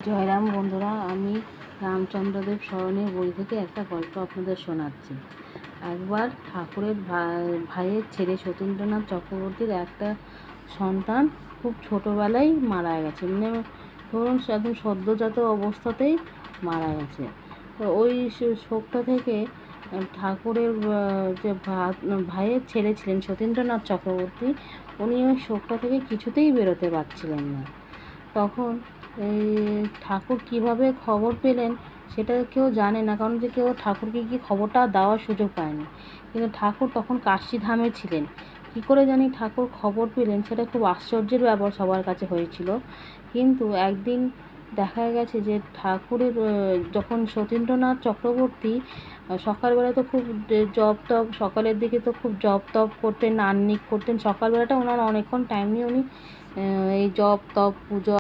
জয়রাম বন্ধুরা, আমি রামচন্দ্রদেব স্মরণীয় বই থেকে একটা গল্প আপনাদের শোনাচ্ছি। একবার ঠাকুরের ভাইয়ের ছেলে সতীন্দ্রনাথ চক্রবর্তীর একটা সন্তান খুব ছোটোবেলায় মারা গেছে, মানে ধরুন একদম সদ্যজাত অবস্থাতেই মারা গেছে। তো ওই শোকটা থেকে ঠাকুরের যে ভাইয়ের ছেলে ছিলেন সতীন্দ্রনাথ চক্রবর্তী, উনি ওই শোকটা থেকে কিছুতেই বেরোতে পারছিলেন না। তখন এই ঠাকুর কিভাবে খবর পেলেন সেটা কেউ জানে না, কারণ যে কেউ ঠাকুরকে কি খবরটা দেওয়ার সুযোগ পায়নি। কিন্তু ঠাকুর তখন কাশীধামে ছিলেন। কী করে জানি ঠাকুর খবর পেলেন সেটা খুব আশ্চর্যের ব্যাপার সবার কাছে হয়েছিল। কিন্তু একদিন দেখা গেছে যে ঠাকুরের যখন সতীন্দ্রনাথ চক্রবর্তী সকালবেলা তো খুব জপ তপ, সকালের দিকে তো খুব জপ তপ করতেন, আহ্নিক করতেন। সকালবেলাটা ওনার অনেকক্ষণ টাইম নিয়ে উনি এই জপ তপ পুজো